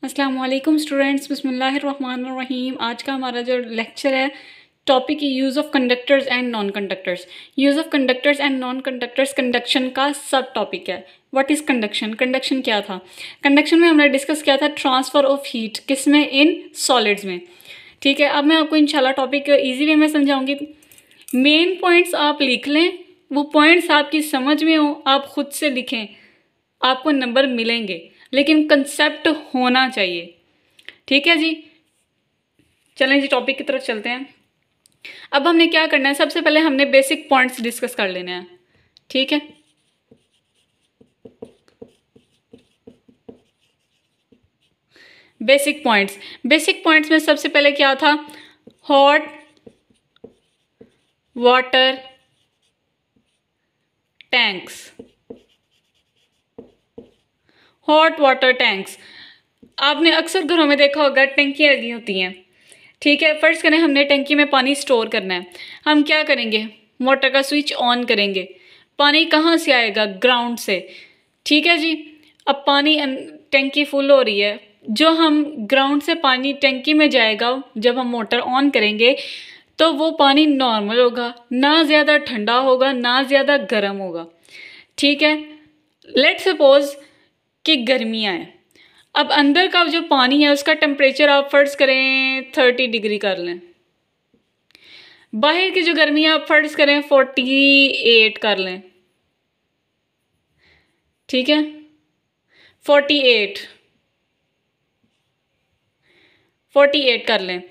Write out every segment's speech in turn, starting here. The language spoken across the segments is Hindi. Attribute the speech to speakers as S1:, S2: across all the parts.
S1: अस्सलाम वालेकुम स्टूडेंट्स, बिस्मिल्लाहिर्रहमानिर्रहीम। आज का हमारा जो लेक्चर है टॉपिक है use of conductors and non conductors. Use of conductors and non conductors conduction का सब टॉपिक है। What is conduction? कंडक्शन क्या था? कंडक्शन में हमने डिस्कस किया था ट्रांसफ़र ऑफ हीट, किसमें? इन सॉलिड्स में। ठीक है, अब मैं आपको इंशाल्लाह टॉपिक ईजी वे में समझाऊंगी। मेन पॉइंट्स आप लिख लें, वो पॉइंट्स आपकी समझ में हो आप खुद से लिखें, आपको नंबर मिलेंगे, लेकिन कंसेप्ट होना चाहिए। ठीक है जी, चलें जी टॉपिक की तरफ चलते हैं। अब हमने क्या करना है, सबसे पहले हमने बेसिक पॉइंट्स डिस्कस कर लेने हैं। ठीक है, बेसिक पॉइंट्स में सबसे पहले क्या था? Hot water tanks. Hot water tanks आपने अक्सर घरों में देखा होगा, टंकियाँ लगी होती हैं। ठीक है, फर्स्ट करें हमने टंकी में पानी स्टोर करना है। हम क्या करेंगे? मोटर का स्विच ऑन करेंगे। पानी कहाँ से आएगा? ग्राउंड से। ठीक है जी, अब पानी टंकी फुल हो रही है, जो हम ग्राउंड से पानी टंकी में जाएगा, जब हम मोटर ऑन करेंगे तो वो पानी नॉर्मल होगा, ना ज़्यादा ठंडा होगा ना ज़्यादा गर्म होगा। ठीक है, लेट्स सपोज कि गर्मियाँ हैं। अब अंदर का जो पानी है उसका टेम्परेचर आप फर्ज करें 30 डिग्री कर लें। बाहर की जो गर्मी है आप फर्ज करें 48 कर लें। ठीक है, 48 कर लें।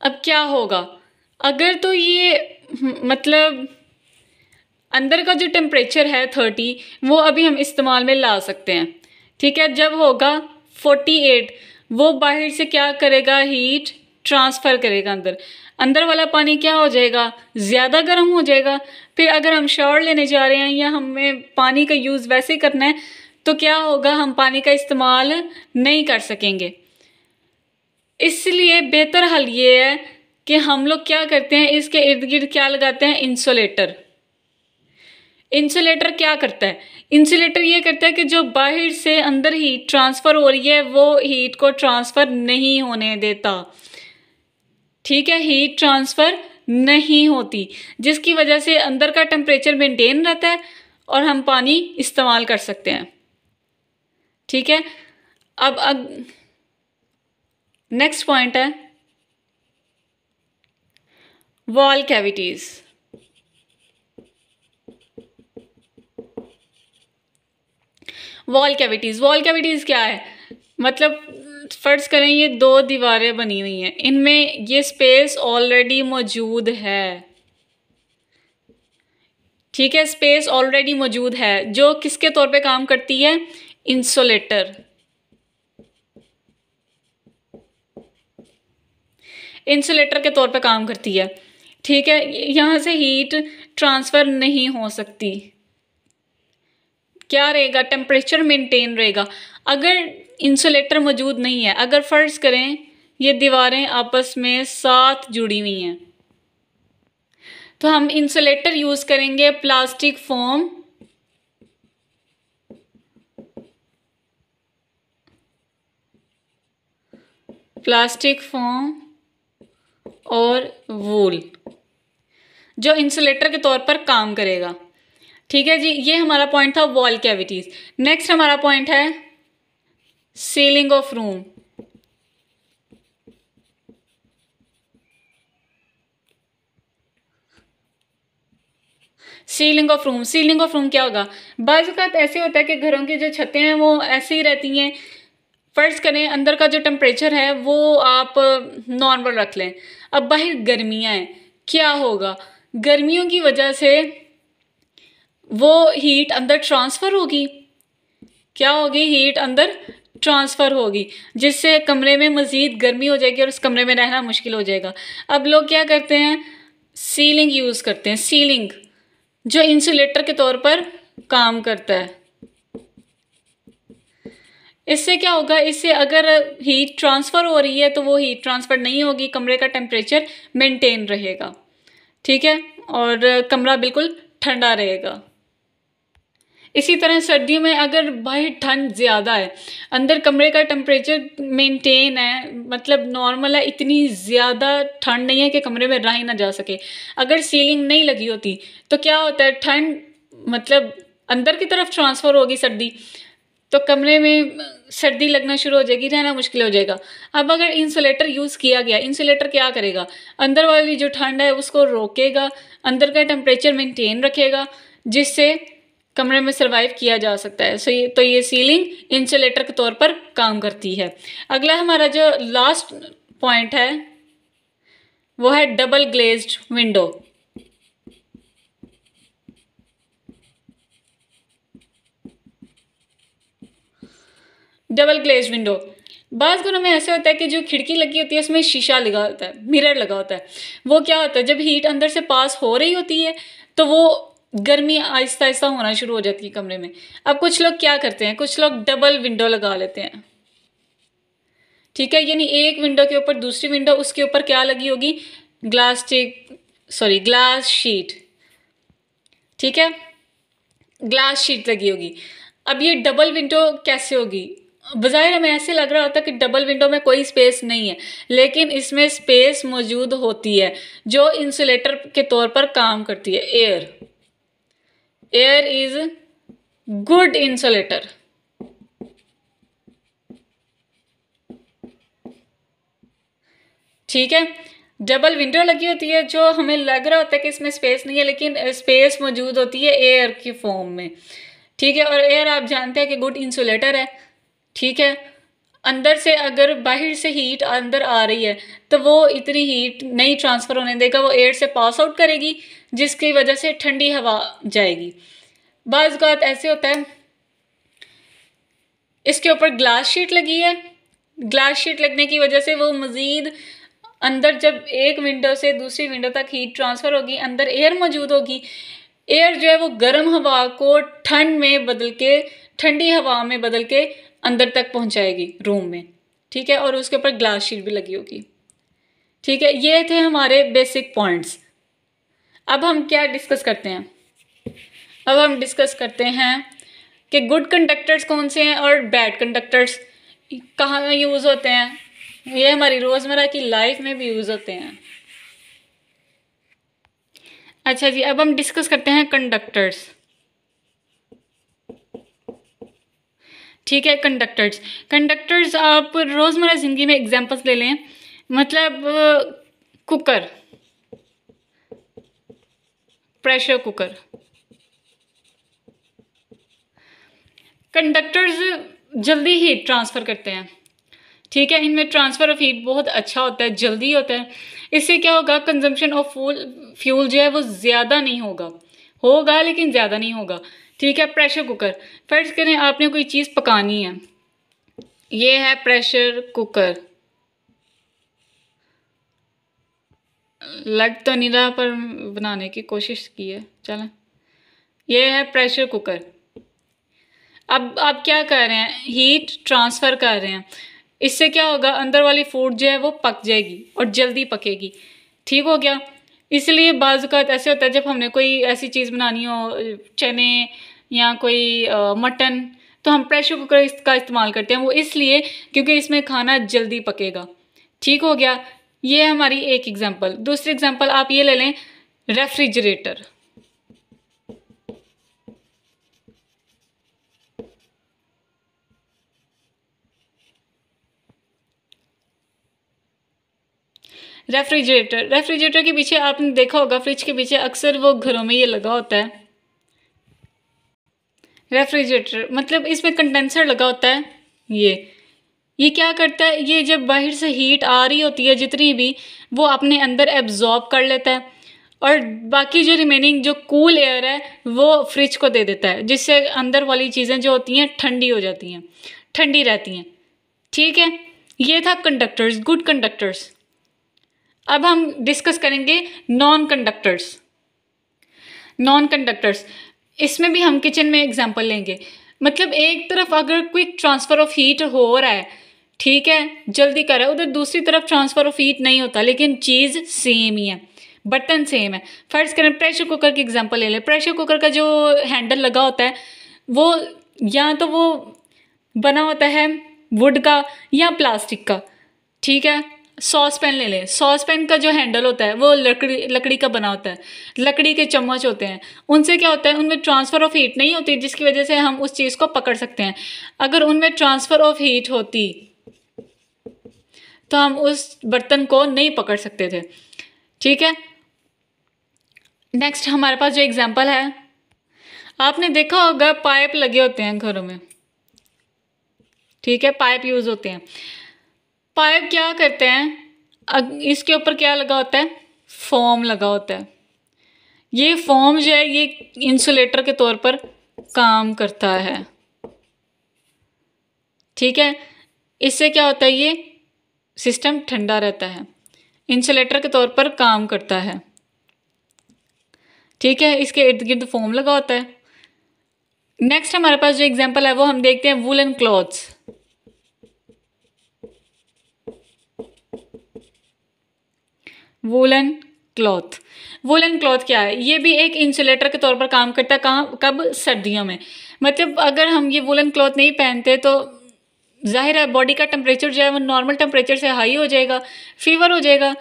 S1: अब क्या होगा? अगर तो ये मतलब अंदर का जो टेम्परेचर है 30, वो अभी हम इस्तेमाल में ला सकते हैं। ठीक है, जब होगा 48, वो बाहर से क्या करेगा? हीट ट्रांसफ़र करेगा अंदर। अंदर वाला पानी क्या हो जाएगा? ज़्यादा गर्म हो जाएगा। फिर अगर हम शावर लेने जा रहे हैं या हमें पानी का यूज़ वैसे करना है तो क्या होगा? हम पानी का इस्तेमाल नहीं कर सकेंगे। इसलिए बेहतर हल ये है कि हम लोग क्या करते हैं, इसके इर्द गिर्द क्या लगाते हैं? इंसुलेटर। इंसुलेटर क्या करता है? इंसुलेटर ये करता है कि जो बाहर से अंदर हीट ट्रांसफ़र हो रही है वो हीट को ट्रांसफ़र नहीं होने देता। ठीक है, हीट ट्रांसफ़र नहीं होती, जिसकी वजह से अंदर का टेम्परेचर मेंटेन रहता है और हम पानी इस्तेमाल कर सकते हैं। ठीक है, अब नेक्स्ट पॉइंट है वॉल कैविटीज़। वॉल कैविटीज़ क्या है? मतलब फर्ज करें ये दो दीवारें बनी हुई हैं, इनमें ये स्पेस ऑलरेडी मौजूद है। ठीक है, स्पेस ऑलरेडी मौजूद है, जो किसके तौर पे काम करती है? इंसुलेटर। इंसुलेटर के तौर पे काम करती है। ठीक है, यहाँ से हीट ट्रांसफ़र नहीं हो सकती। क्या रहेगा? टेम्परेचर मेंटेन रहेगा। अगर इंसुलेटर मौजूद नहीं है, अगर फर्ज करें ये दीवारें आपस में साथ जुड़ी हुई हैं, तो हम इंसुलेटर यूज़ करेंगे प्लास्टिक फोम और वूल, जो इंसुलेटर के तौर पर काम करेगा। ठीक है जी, ये हमारा पॉइंट था वॉल कैविटीज़। नेक्स्ट हमारा पॉइंट है ceiling of room. Ceiling of room क्या होगा? बाज़ औक़ात ऐसे होता है कि घरों की जो छतें हैं वो ऐसे ही रहती हैं। फर्ज करें अंदर का जो टेम्परेचर है वो आप नॉर्मल रख लें। अब बाहर गर्मियाँ हैं, क्या होगा? गर्मियों की वजह से वो हीट अंदर ट्रांसफ़र होगी। क्या होगी? हीट अंदर ट्रांसफ़र होगी, जिससे कमरे में मज़ीद गर्मी हो जाएगी और उस कमरे में रहना मुश्किल हो जाएगा। अब लोग क्या करते हैं? सीलिंग यूज़ करते हैं। सीलिंग जो इंसुलेटर के तौर पर काम करता है। इससे क्या होगा? इससे अगर हीट ट्रांसफ़र हो रही है तो वो हीट ट्रांसफ़र नहीं होगी, कमरे का टेम्परेचर मेंटेन रहेगा। ठीक है, और कमरा बिल्कुल ठंडा रहेगा। इसी तरह सर्दियों में अगर बाहर ठंड ज़्यादा है, अंदर कमरे का टेम्परेचर मेंटेन है, मतलब नॉर्मल है, इतनी ज़्यादा ठंड नहीं है कि कमरे में रहा ही ना जा सके, अगर सीलिंग नहीं लगी होती तो क्या होता है, ठंड मतलब अंदर की तरफ ट्रांसफ़र होगी सर्दी, तो कमरे में सर्दी लगना शुरू हो जाएगी, रहना मुश्किल हो जाएगा। अब अगर इंसुलेटर यूज़ किया गया, इंसुलेटर क्या करेगा, अंदर वाली जो ठंड है उसको रोकेगा, अंदर का टेम्परेचर मेंटेन रखेगा, जिससे कमरे में सर्वाइव किया जा सकता है। तो ये सीलिंग इंसुलेटर के तौर पर काम करती है। अगला हमारा जो लास्ट पॉइंट है वो है double glazed window. Double glazed window, बाज़ घरों में ऐसा होता है कि जो खिड़की लगी होती है उसमें शीशा लगा होता है, मिरर लगा होता है। वो क्या होता है, जब हीट अंदर से पास हो रही होती है तो वो गर्मी आहिस्ता आहिस्ता होना शुरू हो जाती है कमरे में। अब कुछ लोग क्या करते हैं, कुछ लोग डबल विंडो लगा लेते हैं, ठीक है, यानी एक विंडो के ऊपर दूसरी विंडो, उसके ऊपर क्या लगी होगी, ग्लास शीट, ठीक है, ग्लास शीट लगी होगी। अब ये डबल विंडो कैसे होगी, बज़ाहिर हमें ऐसे लग रहा होता है कि डबल विंडो में कोई स्पेस नहीं है, लेकिन इसमें स्पेस मौजूद होती है जो इंसुलेटर के तौर पर काम करती है। एयर इज गुड इंसुलेटर, ठीक है। डबल विंडो लगी होती है जो हमें लग रहा होता है कि इसमें स्पेस नहीं है, लेकिन स्पेस मौजूद होती है एयर की फॉर्म में, ठीक है। और एयर आप जानते हैं कि गुड इंसुलेटर है, ठीक है। अंदर से अगर बाहर से हीट अंदर आ रही है तो वो इतनी हीट नहीं ट्रांसफ़र होने देगा, वो एयर से पास आउट करेगी, जिसकी वजह से ठंडी हवा जाएगी। बाज़ औक़ात ऐसे होता है, इसके ऊपर ग्लास शीट लगी है, ग्लास शीट लगने की वजह से वो मज़ीद अंदर, जब एक विंडो से दूसरी विंडो तक हीट ट्रांसफ़र होगी, अंदर एयर मौजूद होगी, एयर जो है वो गर्म हवा को ठंड में बदल के, ठंडी हवा में बदल के अंदर तक पहुंचाएगी रूम में, ठीक है। और उसके ऊपर ग्लास शीट भी लगी होगी, ठीक है। ये थे हमारे बेसिक पॉइंट्स। अब हम क्या डिस्कस करते हैं, अब हम डिस्कस करते हैं कि गुड कंडक्टर्स कौन से हैं और बैड कंडक्टर्स कहाँ यूज़ होते हैं, ये हमारी रोज़मर्रा की लाइफ में भी यूज़ होते हैं। अच्छा जी, अब हम डिस्कस करते हैं कंडक्टर्स, ठीक है। कंडक्टर्स आप रोज़मर्रा ज़िंदगी में एग्जांपल्स ले लें, मतलब कुकर, प्रेशर कुकर, कंडक्टर्स जल्दी हीट ट्रांसफ़र करते हैं, ठीक है। इनमें ट्रांसफ़र ऑफ हीट बहुत अच्छा होता है, जल्दी होता है। इससे क्या होगा, कंजम्पशन ऑफ फ्यूल जो है वो ज़्यादा नहीं होगा लेकिन ज़्यादा नहीं होगा, ठीक है। प्रेशर कुकर, फर्ज करें आपने कोई चीज़ पकानी है, ये है प्रेशर कुकर, लग तो नहीं रहा पर बनाने की कोशिश की है, चलें, ये है प्रेशर कुकर। अब आप क्या कर रहे हैं, हीट ट्रांसफ़र कर रहे हैं, इससे क्या होगा, अंदर वाली फूड जो है वो पक जाएगी और जल्दी पकेगी, ठीक हो गया। इसलिए बाज़ औक़ात ऐसे होता है जब हमने कोई ऐसी चीज़ बनानी हो, चने या कोई मटन, तो हम प्रेशर कुकर का इस्तेमाल करते हैं, वो इसलिए क्योंकि इसमें खाना जल्दी पकेगा, ठीक हो गया। ये हमारी एक एग्जांपल। दूसरी एग्जांपल आप ये ले लें, रेफ्रिजरेटर, रेफ्रिजरेटर के पीछे आपने देखा होगा, फ्रिज के पीछे अक्सर वो घरों में ये लगा होता है, रेफ्रिजरेटर मतलब इसमें कंडेंसर लगा होता है। ये क्या करता है, ये जब बाहर से हीट आ रही होती है जितनी भी, वो अपने अंदर एब्जॉर्ब कर लेता है और बाकी जो रिमेनिंग जो कूल एयर है वो फ्रिज को दे देता है, जिससे अंदर वाली चीज़ें जो होती हैं ठंडी हो जाती हैं, ठंडी रहती हैं, ठीक है। ये था कंडक्टर्स, गुड कंडक्टर्स। अब हम डिस्कस करेंगे नॉन कंडक्टर्स। इसमें भी हम किचन में एग्जांपल लेंगे, मतलब एक तरफ अगर क्विक ट्रांसफ़र ऑफ हीट हो रहा है, ठीक है, जल्दी कर रहा है, उधर दूसरी तरफ ट्रांसफ़र ऑफ हीट नहीं होता, लेकिन चीज़ सेम ही है, बर्तन सेम है। फर्ज करें प्रेशर कुकर की एग्जांपल ले लें, प्रेशर कुकर का जो हैंडल लगा होता है वो या तो वो बना होता है वुड का या प्लास्टिक का, ठीक है। सॉस पैन ले लें, सॉस पैन का जो हैंडल होता है वो लकड़ी का बना होता है, लकड़ी के चम्मच होते हैं, उनसे क्या होता है, उनमें ट्रांसफ़र ऑफ हीट नहीं होती, जिसकी वजह से हम उस चीज़ को पकड़ सकते हैं। अगर उनमें ट्रांसफ़र ऑफ हीट होती तो हम उस बर्तन को नहीं पकड़ सकते थे, ठीक है। नेक्स्ट हमारे पास जो एग्जांपल है, आपने देखा होगा पाइप लगे होते हैं घरों में, ठीक है, पाइप यूज़ होते हैं। पाइप क्या करते हैं, इसके ऊपर क्या लगा होता है, फोम लगा होता है। ये फोम जो है ये इंसुलेटर के तौर पर काम करता है, ठीक है। इससे क्या होता है, ये सिस्टम ठंडा रहता है, इंसुलेटर के तौर पर काम करता है, ठीक है। इसके इर्द गिर्द फोम लगा होता है। नेक्स्ट हमारे पास जो एग्जांपल है वो हम देखते हैं woollen clothes. Woollen cloth, woollen cloth क्या है, ये भी एक इंसुलेटर के तौर पर काम करता है। कहाँ, कब, सर्दियों में। मतलब अगर हम ये वूलन क्लॉथ नहीं पहनते तो जाहिर है बॉडी का टेम्परेचर जो है वो नॉर्मल टेम्परेचर से हाई हो जाएगा, फीवर हो जाएगा।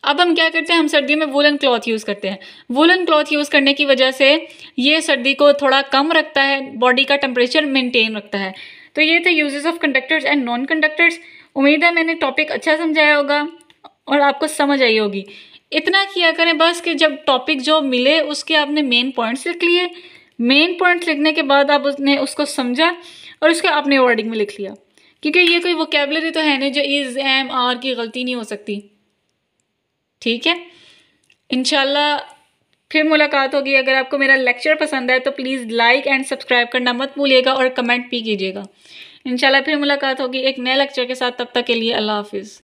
S1: अब हम क्या करते हैं, हम सर्दियों में वूलन क्लॉथ यूज़ करते हैं। वूलन क्लॉथ यूज़ करने की वजह से ये सर्दी को थोड़ा कम रखता है, बॉडी का टेम्परेचर मेंटेन रखता है। तो ये थे uses of conductors and non conductors. उम्मीद है मैंने टॉपिक अच्छा समझाया होगा और आपको समझ आई होगी। इतना किया करें बस कि जब टॉपिक जो मिले उसके आपने मेन पॉइंट्स लिख लिए, मेन पॉइंट्स लिखने के बाद आप उसने उसको समझा और उसके अपने वर्डिंग में लिख लिया, क्योंकि ये कोई वोकैबुलरी तो है नहीं जो इज़, एम, आर की गलती नहीं हो सकती, ठीक है। इंशाल्लाह फिर मुलाकात होगी। अगर आपको मेरा लेक्चर पसंद आए तो प्लीज़ लाइक एंड सब्सक्राइब करना मत भूलिएगा और कमेंट भी कीजिएगा। इंशाल्लाह फिर मुलाकात होगी एक नए लेक्चर के साथ, तब तक के लिए अल्लाह हाफिज़।